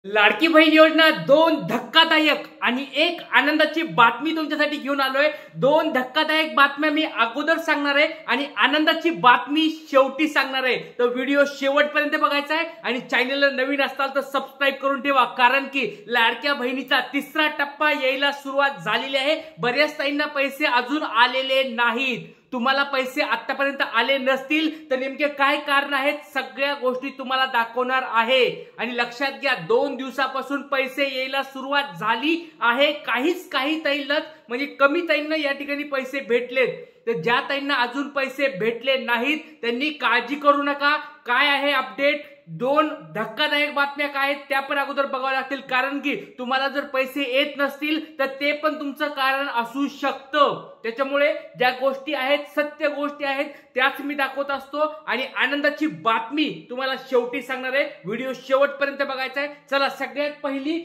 लाडकी बहीण योजना दोन धक्कादायक आणि एक आनंदाची बातमी तुमच्यासाठी घेऊन आलोय। दोन धक्कादायक बातम्या मी अगोदर सांगणार आहे आणि आनंदाची बातमी शेवटी सांगणार आहे। तर व्हिडिओ शेवटपर्यंत बघायचा आहे आणि चॅनलला नवीन असाल तर सबस्क्राइब करून ठेवा, कारण की लाडक्या बहिणीचा तिसरा टप्पा यायला सुरुवात झालेली आहे। बऱ्याच ताईंना पैसे अजून आलेले नाहीत। तुम्हाला पैसे आतापर्यंत आले नसतील तर नेमके काय कारण आहेत, सगळ्या गोष्टी तुम्हाला दाखवणार आहे। आणि लक्षात घ्या, 2 दिवसापासून पैसे यायला सुरुवात झाली आहे। काही ताईंनाच म्हणजे कमी ताईंना या ठिकाणी पैसे भेटलेत। तर ज्या ताईंना अजून पैसे भेटले नाहीत त्यांनी काळजी करू नका। काय आहे अपडेट, दोन धक्कादायक बातम्या काय आहेत त्या पण अगोदर बघावं लागतील, कारण की तुम्हाला जर पैसे येत नसतील तर ते पण तुमचं कारण असू शकतं। त्याच्यामुळे ज्या गोष्टी आहेत, सत्य गोष्टी आहेत, त्याच मी दाखवत असतो आणि आनंदाची बातमी तुम्हाला शेवटी सांगणार आहे। व्हिडिओ शेवटपर्यंत बघायचा आहे। चला, सगळ्यात पहिली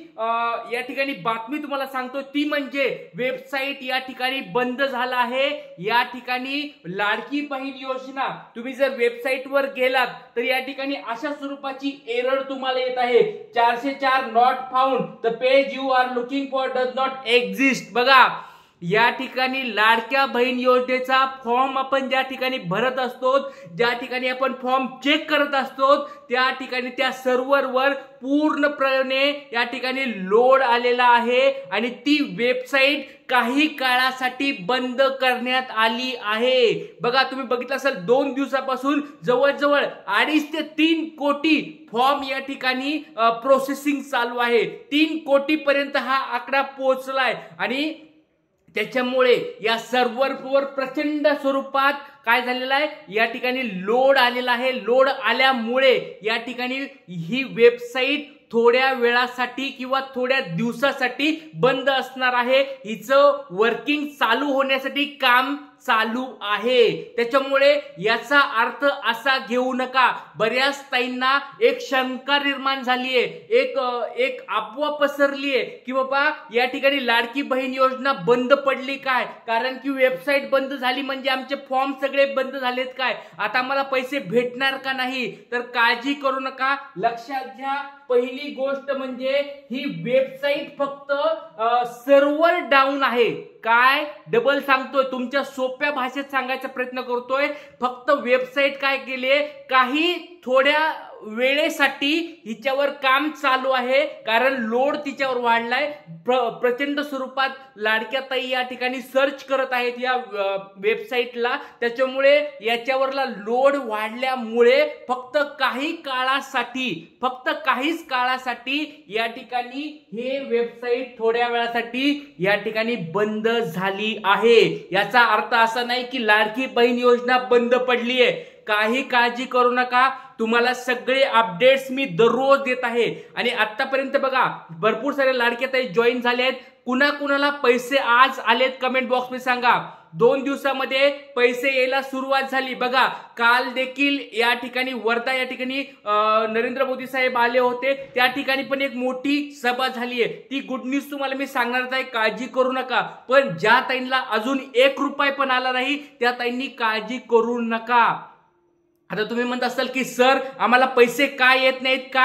या ठिकाणी बातमी तुम्हाला सांगतो ती म्हणजे वेबसाईट या ठिकाणी बंद झाला आहे। या ठिकाणी लाडकी बहीण योजना, तुम्ही जर वेबसाईट वर गेलात तर या ठिकाणी अशा स्वरूपाची एरर तुम्हाला येत आहे, 404 not found, the page you are looking for does not exist. बघा, या ठिकाणी लाडक्या बहीण योजनेचा फॉर्म आपण ज्या ठिकाणी भरत असतो, ज्या ठिकाणी आपण फॉर्म चेक करत असतो, त्या ठिकाणी त्या सर्व्हरवर पूर्णपणे या ठिकाणी लोड आलेला आहे आणि ती वेबसाईट काही काळासाठी बंद करण्यात आली आहे। बघा, तुम्ही बघितलं असेल 2 दिवसापासून जवळजवळ 2.5 ते 3 कोटी फॉर्म या ठिकाणी प्रोसेसिंग चालू आहे। 3 कोटी पर्यंत हा आकडा पोहोचलाय आणि त्याच्यामुळे या सर्व्हरवर प्रचंड स्वरूपात काय झालेलं आहे, या ठिकाणी लोड आलेला आहे। लोड आल्यामुळे या ठिकाणी ही वेबसाईट थोड्या वेळासाठी किंवा थोड्या दिवसासाठी बंद असणार आहे। हिचं वर्किंग चालू होण्यासाठी काम चालू आहे। त्याच्यामुळे याचा अर्थ असा घेऊ नका, बऱ्याच ताईंना एक शंका निर्माण झालीये, एक अफवा पसरलीये की बाबा या ठिकाणी लाडकी बहीण योजना बंद पडली काय, कारण की वेबसाईट बंद झाली म्हणजे आमचे फॉर्म सगळे बंद झालेत काय, आता मला पैसे भेटणार का नाही। तर काळजी करू नका, लक्षात घ्या, पहिली गोष्ट म्हणजे ही वेबसाईट फक्त सर्व्हर डाऊन आहे। काय, डबल सांगतोय, तुमच्या सोप्या भाषेत सांगायचा प्रयत्न करतोय। फक्त वेबसाईट काय केलीये, काही थोड्या वेळेसाठी हिच्यावर काम चालू आहे, कारण लोड तिच्यावर वाढलाय। प्रचंड स्वरूपात लाडक्या ताई या ठिकाणी सर्च करत आहेत या वेबसाईटला, त्याच्यामुळे याच्यावरला लोड वाढल्यामुळे फक्त काहीच काळासाठी या ठिकाणी हे वेबसाईट थोड्या वेळासाठी या ठिकाणी बंद झाली आहे। याचा अर्थ असा नाही की लाडकी बहीण योजना बंद पडली आहे, काही काळजी करू नका। तुम्हाला सगळे अपडेट्स मी दररोज देत आहे आणि आतापर्यंत बघा भरपूर सारे लाडके ताई जॉईन झाले आहेत। कुणाला पैसे आज आलेत कमेंट बॉक्स मध्ये सांगा। 2 दिवसामध्ये पैसे यायला सुरुवात झाली। बघा, काल देखील या ठिकाणी वर्धा या ठिकाणी नरेंद्र मोदी साहेब आले होते, त्या ठिकाणी पण एक मोठी सभा झाली आहे। ती गुड न्यूज तुम्हाला मी सांगणार आहे, काळजी करू नका। पण ज्या ताईंना अजून 1 रुपया पण आला नाही त्या ताईंनी काळजी करू नका। आता तुम्ही म्हणत असाल की सर आम्हाला पैसे काय येत नाहीत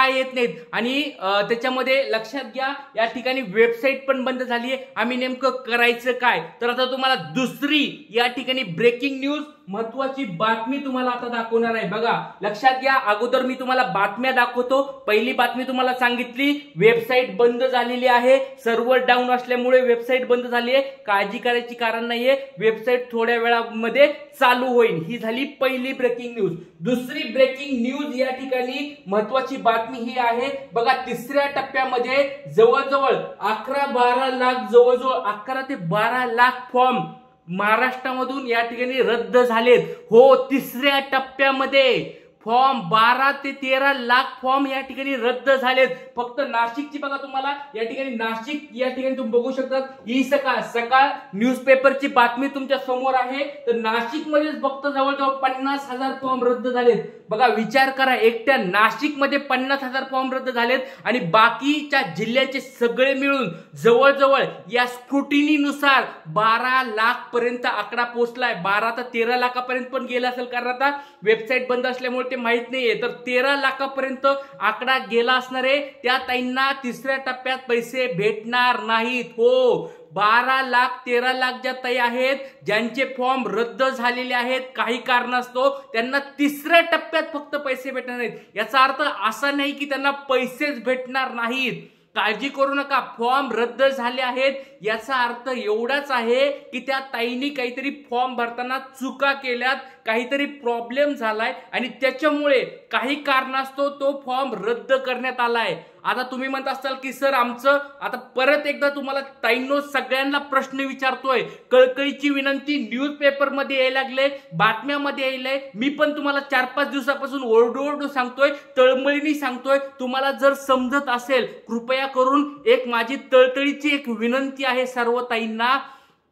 आणि त्याच्यामध्ये लक्षात घ्या, या ठिकाणी वेबसाईट पण बंद झाली आहे, आम्ही नेमकं करायचं काय। तर आता तुम्हाला दुसरी या ठिकाणी ब्रेकिंग न्यूज, महत्वाची बातमी तुम्हाला आता दाखवणार आहे। बघा, लक्षात घ्या, अगोदर मी तुम्हाला बातम्या दाखवतो। पहिली बातमी तुम्हाला सांगितली, वेबसाईट बंद झालेली आहे, सर्व्हर डाऊन असल्यामुळे वेबसाईट बंद झाली आहे, काळजी करायची कारण नाहीये, वेबसाईट थोड्या वेळामध्ये चालू होईल। ही झाली पहिली ब्रेकिंग न्यूज। दुसरी ब्रेकिंग न्यूज या ठिकाणी महत्वाची बातमी ही आहे, बघा, तिसऱ्या टप्प्यामध्ये जवळजवळ 11 ते 12 लाख फॉर्म महाराष्ट्रामधून या ठिकाणी रद्द झालेत। हो, तिसऱ्या टप्प्यामध्ये फॉर्म 12 ते 13 लाख फॉर्म या ठिकाणी रद्द झालेत। फक्त नाशिकची बघा, तुम्हाला या ठिकाणी नाशिक या ठिकाणी तुम्ही बघू शकता, ही सकाळ न्यूजपेपरची बातमी तुमच्या समोर आहे। तर नाशिकमध्येच फक्त जवळजवळ 50,000 फॉर्म रद्द झालेत। बघा, विचार करा, एकट्या नाशिकमध्ये 50,000 फॉर्म रद्द झालेत आणि बाकीच्या जिल्ह्याचे सगळे मिळून जवळजवळ या स्क्रुटिनीनुसार 12 लाख पर्यंत आकडा पोहोचलाय। 12 ते 13 लाखापर्यंत पण गेला असेल, कारण आता वेबसाईट बंद असल्यामुळे ते माहित नाहीये, तर 13 लाखापर्यंत आकडा गेला असणार आहे. त्या ताईंना तिसऱ्या टप्प्यात पैसे भेटणार नाहीत. हो, 12 लाख 13 लाख ज्या ताई आहेत ज्यांचे फॉर्म रद्द झालेले आहेत काही कारणास्तव, त्यांना तिसऱ्या टप्प्यात फक्त पैसे भेटणार नाहीत. याचा अर्थ असा नाही की त्यांना पैसेच भेटणार नाहीत. काळजी करू नका, फॉर्म रद्द झाले आहेत याचा अर्थ एवढाच आहे की त्या ताईंनी काहीतरी फॉर्म भरताना चुका केल्यात, काहीतरी प्रॉब्लेम झालाय आणि त्याच्यामुळे काही कारणास्तव तो फॉर्म रद्द करण्यात आलाय. आता तुम्ही म्हणत असाल की सर आमचं, आता परत एकदा तुम्हाला ताईंनो सगळ्यांना प्रश्न विचारतोय, कळकळीची विनंती, न्यूजपेपर मध्ये यायला लागले, बातम्यामध्ये यायलंय, मी पण तुम्हाला 4-5 दिवसापासून ओरडू सांगतोय, तळमळीने सांगतोय. तुम्हाला जर समजत असेल कृपया करून एक माझी तळतळीची एक विनंती आहे सर्व ताईंना,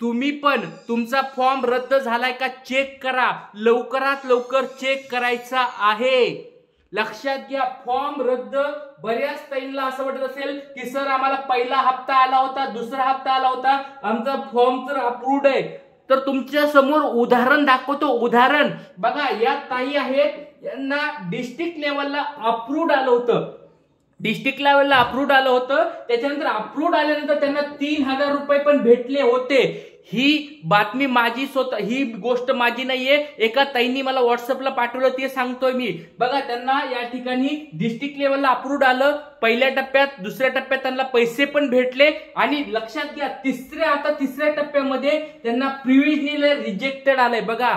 तुम्ही पण तुमचा फॉर्म रद्द झालाय का चेक करा, लवकरात लवकर चेक करायचा आहे. लक्षात घ्या, फॉर्म रद्द बऱ्याच ताईंना असं वाटत असेल की सर आम्हाला पहिला हप्ता आला होता, दुसरा हप्ता आला होता, आमचा फॉर्म तर अप्रूव्ड आहे. तर तुमच्या समोर उदाहरण दाखवतो. उदाहरण बघा, या ताई आहेत, यांना डिस्ट्रिक्ट लेवलला अप्रूव्ड आलं होतं, डिस्ट्रिक्ट लेवलला अप्रूव्ड आलं होतं. त्याच्यानंतर अप्रूव्ड आल्यानंतर त्यांना 3000 रुपये पण भेटले होते. ही बातमी माझी स्वतः, ही गोष्ट माझी नाहीये, एका ताईंनी मला व्हॉट्सअपला पाठवलं ते सांगतोय मी. बघा, त्यांना या ठिकाणी डिस्ट्रिक्ट लेवलला अप्रूव्ड आलं पहिल्या टप्प्यात, दुसऱ्या टप्प्यात त्यांना पैसे पण भेटले आणि लक्षात घ्या तिसऱ्या टप्प्यामध्ये त्यांना प्रिव्हिजनली रिजेक्टेड आलंय. बघा,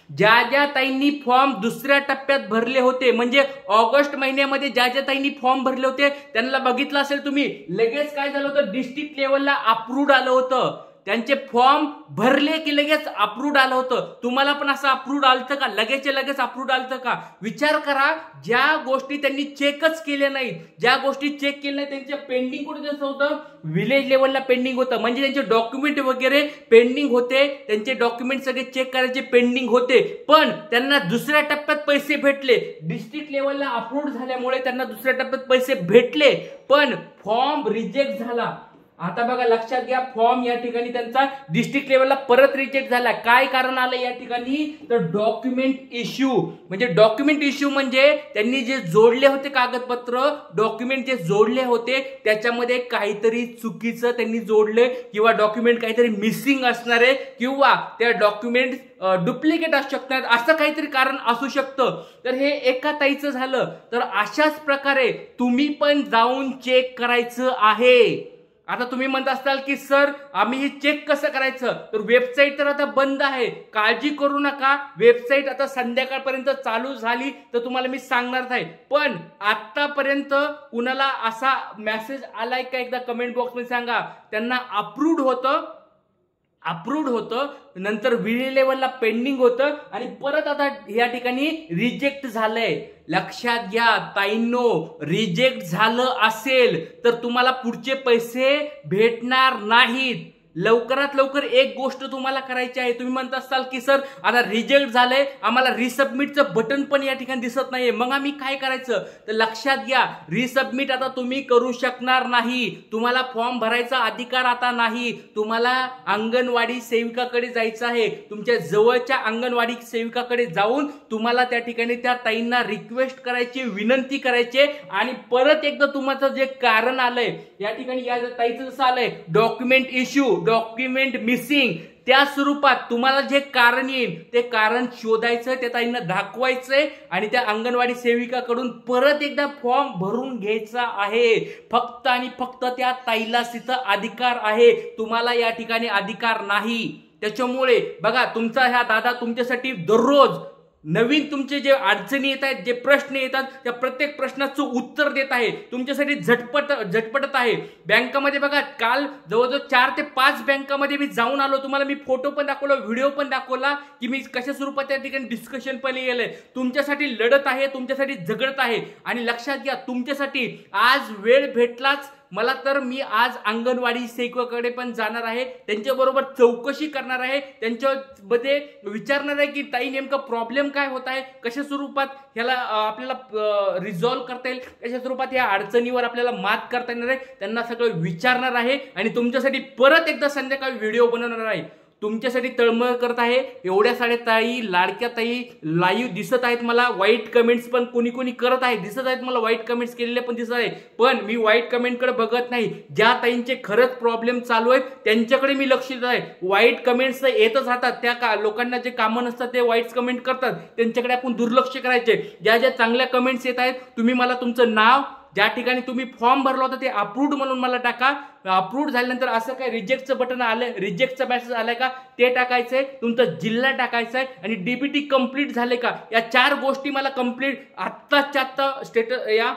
ज्या ताईंनी फॉर्म दुसऱ्या टप्प्यात भरले होते, म्हणजे ऑगस्ट महिन्यामध्ये ज्या ताईंनी फॉर्म भरले होते त्यांना बघितलं असेल तुम्ही, लगेच काय झालं होतं, डिस्ट्रिक्ट लेवलला अप्रूव्ड आलं होतं. त्यांचे फॉर्म भरले की लगेच अप्रूव्ड आलं होतं. तुम्हाला पण असं अप्रूव्ड आलं का, लगेच अप्रूव्ड आलं का? विचार करा, ज्या गोष्टी त्यांनी चेकच केल्या नाहीत, ज्या गोष्टी चेक केल्या नाहीत त्यांच्या पेंडिंग कुठे होतं, विलेज लेवलला पेंडिंग होतं, म्हणजे त्यांचे डॉक्युमेंट वगैरे पेंडिंग होते, त्यांचे डॉक्युमेंट सगळे चेक करायचे पेंडिंग होते, पण त्यांना दुसऱ्या टप्प्यात पैसे भेटले. डिस्ट्रिक्ट लेवलला अप्रूव्ड झाल्यामुळे त्यांना दुसऱ्या टप्प्यात पैसे भेटले, पण फॉर्म रिजेक्ट झाला. आता बघा, लक्षात घ्या, फॉर्म या ठिकाणी त्यांचा डिस्ट्रिक्ट लेवलला परत रिजेक्ट झाला. काय कारण आलं या ठिकाणी, तर डॉक्युमेंट इश्यू. म्हणजे डॉक्युमेंट इश्यू म्हणजे त्यांनी जे जोडले होते कागदपत्र, डॉक्युमेंट जे जोडले होते त्याच्यामध्ये काहीतरी चुकीचं त्यांनी जोडले, किंवा डॉक्युमेंट काहीतरी मिसिंग असणारे, किंवा त्या डॉक्युमेंट डुप्लिकेट असू शकतात, असं काहीतरी कारण असू शकतं. तर हे एका ताईचं झालं. तर अशाच प्रकारे तुम्ही पण जाऊन चेक करायचं आहे. आता तुम्ही म्हणत असाल की सर आम्ही हे चेक कसं करायचं, तर वेबसाईट तर आता बंद आहे, काळजी करू नका, वेबसाईट आता संध्याकाळपर्यंत चालू झाली तर तुम्हाला मी सांगणार आहे. पण आतापर्यंत कुणाला असा मेसेज आलाय का, एकदा कमेंट बॉक्स मध्ये सांगा. त्यांना अप्रूव्ड होतं, नंतर विले लेवलला पेंडिंग होतं आणि परत आता या ठिकाणी रिजेक्ट झालंय. लक्षात घ्या ताईंनो, रिजेक्ट झालं असेल तर तुम्हाला पुढचे पैसे भेटणार नाहीत. लवकरात लवकर एक गोष्ट तुम्हाला करायची आहे. तुम्ही म्हणत असाल की सर आता रिजेक्ट झालंय, आम्हाला रिसबमिटचं बटन पण या ठिकाणी दिसत नाहीये, मग आम्ही काय करायचं, तर लक्षात घ्या, रिसबमिट आता तुम्ही करू शकणार नाही. तुम्हाला फॉर्म भरायचा अधिकार आता नाही. तुम्हाला अंगणवाडी सेविकाकडे जायचं आहे. तुमच्या जवळच्या अंगणवाडी सेविकाकडे जाऊन तुम्हाला त्या ठिकाणी त्या ताईंना रिक्वेस्ट करायची, विनंती करायची आणि परत एकदा तुमचं जे कारण आलंय या ठिकाणी, या ताईचं जसं आलंय डॉक्युमेंट इश्यू, डॉक्युमेंट मिसिंग, त्या स्वरूपात तुम्हाला जे कारण येईल ते कारण शोधायचं, त्या ताईंना दाखवायचंय आणि त्या अंगणवाडी सेविकाकडून परत एकदा फॉर्म भरून घ्यायचा आहे. फक्त आणि फक्त त्या ताईला तिथं अधिकार आहे, तुम्हाला या ठिकाणी अधिकार नाही. त्याच्यामुळे बघा, तुमचा ह्या दादा तुमच्यासाठी दररोज नवीन तुमचे जे अडचणी येत आहेत, जे प्रश्न येतात, त्या प्रत्येक प्रश्नाचं उत्तर देत आहे, तुमच्यासाठी झटपटत आहे. बँकामध्ये बघा, काल जवळजवळ 4 ते 5 बँकामध्ये मी जाऊन आलो. तुम्हाला मी फोटो पण दाखवला, व्हिडिओ पण दाखवला की मी कशा स्वरूपात त्या ठिकाणी डिस्कशन पण गेलंय. तुमच्यासाठी लढत आहे, तुमच्यासाठी झगडत आहे. आणि लक्षात घ्या, तुमच्यासाठी आज वेळ भेटलाच मला तर मी आज अंगणवाडी सेविकाकडे पण जाणार आहे, त्यांच्याबरोबर चौकशी करणार आहे, त्यांच्यामध्ये विचारणार आहे की ताई नेमका प्रॉब्लेम काय होत आहे, कशा स्वरूपात ह्याला आपल्याला रिझॉल्व्ह करता येईल, कशा स्वरूपात या अडचणीवर आपल्याला मात करता येणार आहे, त्यांना सगळं विचारणार आहे आणि तुमच्यासाठी परत एकदा संध्याकाळी व्हिडिओ बनवणार आहे. तुमच्यासाठी तळमळ करत आहे. एवढ्या साऱ्या ताई, लाडक्या ताई लाईव्ह दिसत आहेत मला. वाईट कमेंट्स पण कोणी कोणी करत आहे, दिसत आहेत मला. वाईट कमेंट्स केलेले पण दिसत आहे, पण मी वाईट कमेंटकडे बघत नाही. ज्या ताईंचे खरंच प्रॉब्लेम चालू आहेत त्यांच्याकडे मी लक्ष देत आहे. वाईट कमेंट्स येतच राहतात, त्या लोकांना जे कामं नसतात ते वाईट कमेंट करतात, त्यांच्याकडे आपण दुर्लक्ष करायचे. ज्या ज्या चांगल्या कमेंट्स येत आहेत तुम्ही मला तुमचं नाव, ज्या ठिकाणी तुम्ही फॉर्म भरला होता ते अप्रूव्ड म्हणून मला टाका. अप्रूव्ड झाल्यानंतर असं काय रिजेक्टचं बटन आलं, रिजेक्टचा मेसेज आलाय का ते टाकायचंय, तुमचा जिल्हा टाकायचा आहे आणि डीबीटी कंप्लीट झाले का, या 4 गोष्टी मला कंप्लीट आत्ताच्या आत्ता स्टेटस या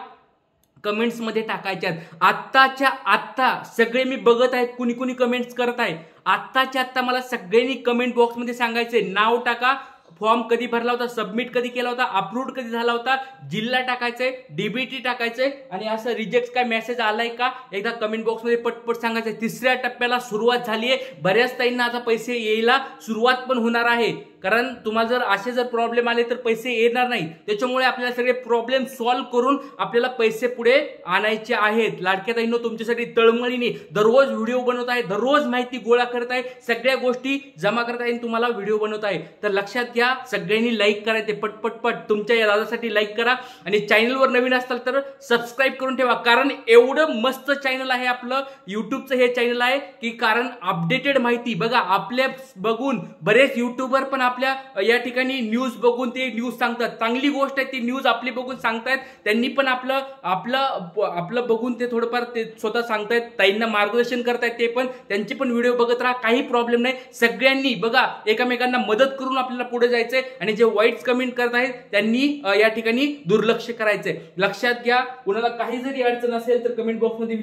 कमेंट्स मध्ये टाकायच्यात. आत्ताच्या आत्ता सगळे मी बघत आहेत कुणी कुणी कमेंट्स करत आहे. आत्ताच्या आत्ता मला सगळ्यांनी कमेंट बॉक्स मध्ये सांगायचंय, नाव टाका, फॉर्म कधी भरला होता, सबमिट कधी केला होता, अप्रूव्ड कधी झाला होता, जिल्हा टाकायचंय, डीबीटी टाकायचंय आणि असं रिजेक्ट काय मेसेज आलाय का एकदा कमेंट बॉक्स मध्ये पटपट सांगायचंय. 3ऱ्या टप्प्याला सुरुवात झाली आहे. बऱ्याच ताईंना आता पैसे यायला सुरुवात पण होणार आहे, कारण तुम्हाला जर असे जर प्रॉब्लेम आले तर पैसे येणार नाही. त्याच्यामुळे आपल्याला सगळे प्रॉब्लेम सॉल्व्ह करून आपल्याला पैसे पुढे आणायचे आहेत. लाडक्या ताईंनो तुमच्यासाठी तळमळीने दररोज व्हिडिओ बनवत आहे, दररोज माहिती गोळा करत आहे, सगळ्या गोष्टी जमा करत आहे, तुम्हाला व्हिडिओ बनवत आहे. तर लक्षात घ्या, सगळ्यांनी लाईक करा, ते पटपटपट तुमच्या या दादासाठी लाईक करा आणि चॅनलवर नवीन असताल तर सबस्क्राईब करून ठेवा, कारण एवढं मस्त चॅनल आहे आपलं. युट्यूबचं हे चॅनल आहे की कारण अपडेटेड माहिती बघा, आपल्या बघून बरेच युट्यूबर पण आपल्या या ठिकाणी न्यूज बघून ते न्यूज सांगतात. चांगली गोष्ट आहे, ती न्यूज आपली बघून सांगतायत. त्यांनी पण आपलं बघून ते थोडंफार ते स्वतः सांगतायत, ताईंना मार्गदर्शन करतायत. ते पण त्यांचे पण व्हिडिओ बघत राहा, काही प्रॉब्लेम नाही. सगळ्यांनी बघा एकमेकांना मदत करून आपल्याला पुढे जायचंय आणि जे वाईट कमेंट करत आहेत त्यांनी या ठिकाणी दुर्लक्ष करायचंय. लक्षात घ्या, कुणाला काही जरी अडचण असेल तर कमेंट बॉक्स मध्ये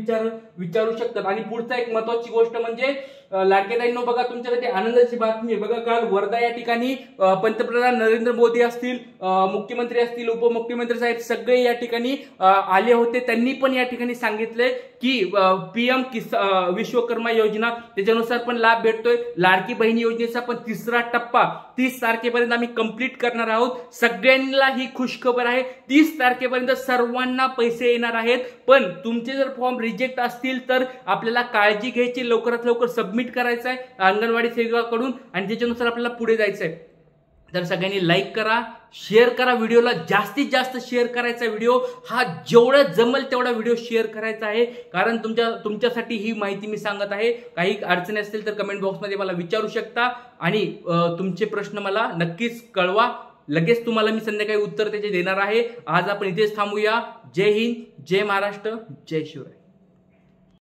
विचारू शकतात. आणि पुढचा एक महत्वाची गोष्ट म्हणजे लाडक्या ताईंनो बघा, तुमच्यासाठी आनंदाची बातमी आहे. बघा काल वर्धा या ठिकाणी पंतप्रधान नरेंद्र मोदी असतील, मुख्यमंत्री असतील, उपमुख्यमंत्री साहेब सगळे या ठिकाणी आले होते. त्यांनी पण या ठिकाणी सांगितले की पीएम विश्वकर्मा योजना त्याच्यानुसार पण लाभ भेटतोय. लाडकी बहीण योजनेचा पण 3रा टप्पा 30 तारखेपर्यंत आम्ही कंप्लीट करणार आहोत. सगळ्यांना ही खुशखबर आहे, 30 तारखेपर्यंत सर्वांना पैसे येणार आहेत. पण तुमचे जर फॉर्म रिजेक्ट असतील तर आपल्याला काळजी घ्यायची, लवकरात लवकर सबमिट करायचं आहे अंगणवाडी सेविकाकडून आणि त्याच्यानुसार आपल्याला पुढे जायचंय. तर सगळ्यांनी लाईक करा, शेअर करा, व्हिडिओला जास्तीत जास्त शेअर करायचा. व्हिडिओ हा जेवढा जमल तेवढा व्हिडिओ शेअर करायचा आहे, कारण तुमच्यासाठी ही माहिती मी सांगत आहे. काही अडचणी असतील तर कमेंट बॉक्समध्ये मला विचारू शकता आणि तुमचे प्रश्न मला नक्कीच कळवा. लगेच तुम्हाला मी संध्याकाळी उत्तर त्याचे देणार आहे. आज आपण इथेच थांबूया. जय हिंद, जय महाराष्ट्र, जय शिवराय.